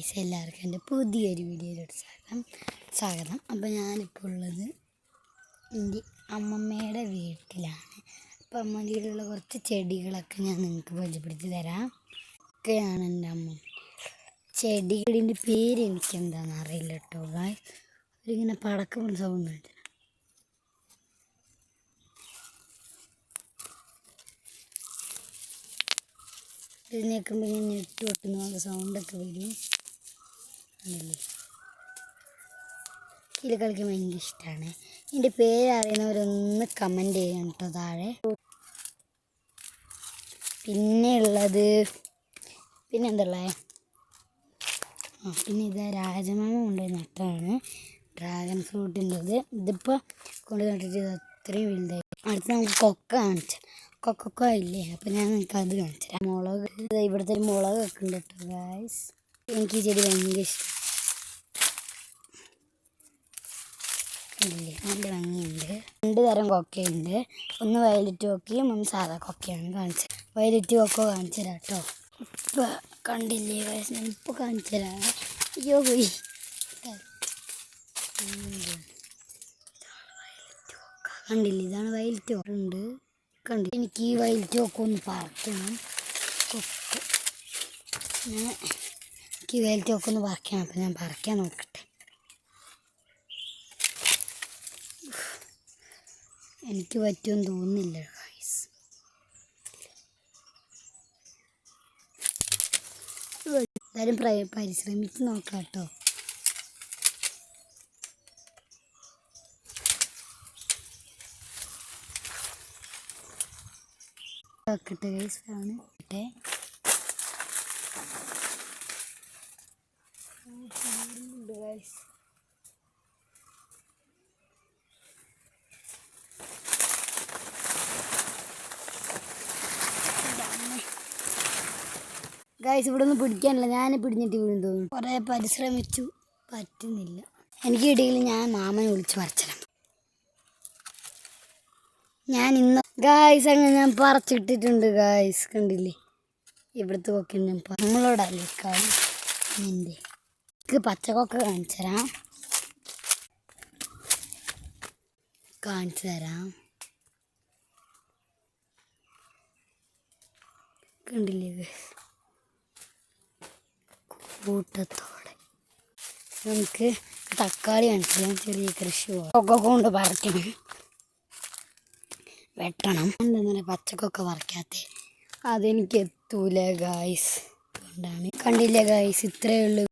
Guys, എല്ലാവർക്കും എൻ്റെ പുതിയൊരു വീഡിയോയിലോട്ട് സ്വാഗതം. അപ്പോൾ ഞാനിപ്പോൾ ഉള്ളത് എൻ്റെ അമ്മമ്മയുടെ വീട്ടിലാണ്. അപ്പോൾ അമ്മയുടെ വീട്ടിലുള്ള കുറച്ച് ചെടികളൊക്കെ ഞാൻ നിങ്ങൾക്ക് പരിചയപ്പെടുത്തി തരാം. ഒക്കെയാണ് എൻ്റെ അമ്മ ചെടികളിൻ്റെ പേര് എനിക്കെന്താണെന്ന് അറിയില്ല കേട്ടോ ഗൈസ്. അവരിങ്ങനെ പടക്കം സൗണ്ട് ഉണ്ട്. ഇതിനേക്കുമ്പോൾ ഇങ്ങനെ ഞെട്ട് പൊട്ടുന്ന സൗണ്ടൊക്കെ വരും. അതല്ലേ ഇതിൽ കളിക്കാൻ ഭയങ്കര ഇഷ്ടമാണ്. ഇതിൻ്റെ പേര് അറിയുന്നവരൊന്ന് കമൻറ്റ് ചെയ്യണം കേട്ടോ താഴെ. പിന്നെ എന്തുള്ളത് പിന്നെ ഇത് രാജമാമ കൊണ്ടുപോയി നട്ടാണ് ഡ്രാഗൺ ഫ്രൂട്ടിൻ്റെത്. ഇതിപ്പോൾ കൊണ്ട് നട്ടിട്ട് ഇത് അത്രയും വലുതായി. അടുത്ത് നമുക്ക് കൊക്ക കാണിച്ചു. കൊക്കോ ഇല്ലേ, അപ്പം ഞാൻ നിങ്ങൾക്ക് അത് കാണിച്ചു തരാം. മുളക്, ഇവിടുത്തെ മുളകൊക്കെ ഉണ്ട് കേട്ടോ ഗൈസ്. എനിക്ക് ഈ ചെടി ഭയങ്കര ഇഷ്ടം. ഇല്ലേ, നല്ല ഭംഗിയുണ്ട്. 2 തരം കൊക്കയുണ്ട്. ഒന്ന് വയലറ്റ് കൊക്കയും ഒന്ന് സാധാ കൊക്കയാണ് കാണിച്ചത്. വയലറ്റ് കൊക്ക കാണിച്ചു തരാം കേട്ടോ. ഇപ്പം കണ്ടില്ലേ ഗൈസ്, ഞാൻ ഇപ്പോൾ കാണിച്ചു തരാം. അയ്യോ പോയി. കണ്ടില്ലേ, ഇതാണ് വയലറ്റ് കൊക്ക ഉണ്ട്. കണ്ടില്ല, എനിക്ക് ഈ വയലറ്റ് കൊക്ക ഒന്ന് പറിക്കണം. എനിക്ക് ഈ വയലറ്റ് കൊക്ക ഒന്ന് പറിക്കണം. അപ്പം ഞാൻ പറിക്കാൻ നോക്കട്ടെ. എനിക്ക് പറ്റുമെന്ന് തോന്നുന്നില്ല ഗൈസ്. എന്തായാലും പരിശ്രമിച്ച് നോക്കാം കേട്ടോ. നോക്കട്ടെ ഗൈസ്, ആണ് ഗൈസ്. ഗൈസ്, ഇവിടെ ഒന്നും പിടിക്കാനില്ല. ഞാൻ പിടിഞ്ഞിട്ട് വീഴും തോന്നുന്നു. കുറേ പരിശ്രമിച്ചു, പറ്റുന്നില്ല. എനിക്ക് കിട്ടിയെങ്കിൽ ഞാൻ മാമനെ വിളിച്ച് പറിച്ചണം. ഞാൻ ഇന്ന് ഗൈസ് അങ്ങനെ ഞാൻ പറിച്ചിട്ടിട്ടുണ്ട് ഗൈസ്. കണ്ടില്ലേ, ഇവിടുത്തെ കൊക്കെ ഞാൻ നമ്മളോടല്ലേ കളി. എനിക്ക് പച്ചക്കൊക്കെ കാണിച്ചു തരാം. കണ്ടില്ലേ ഗൈസ്, കൂട്ടത്തോടെ. നമുക്ക് തക്കാളി കാണിച്ചാൽ ചെറിയ കൃഷി കൊക്ക കൊണ്ട് പറിക്കണം, വെട്ടണം. എന്താ പച്ചക്കൊക്കെ പറിക്കാത്ത അതെനിക്ക് എത്തൂല ഗൈസ്. അതുകൊണ്ടാണ്. കണ്ടില്ലേ ഗൈസ്, ഇത്രയേ ഉള്ളൂ.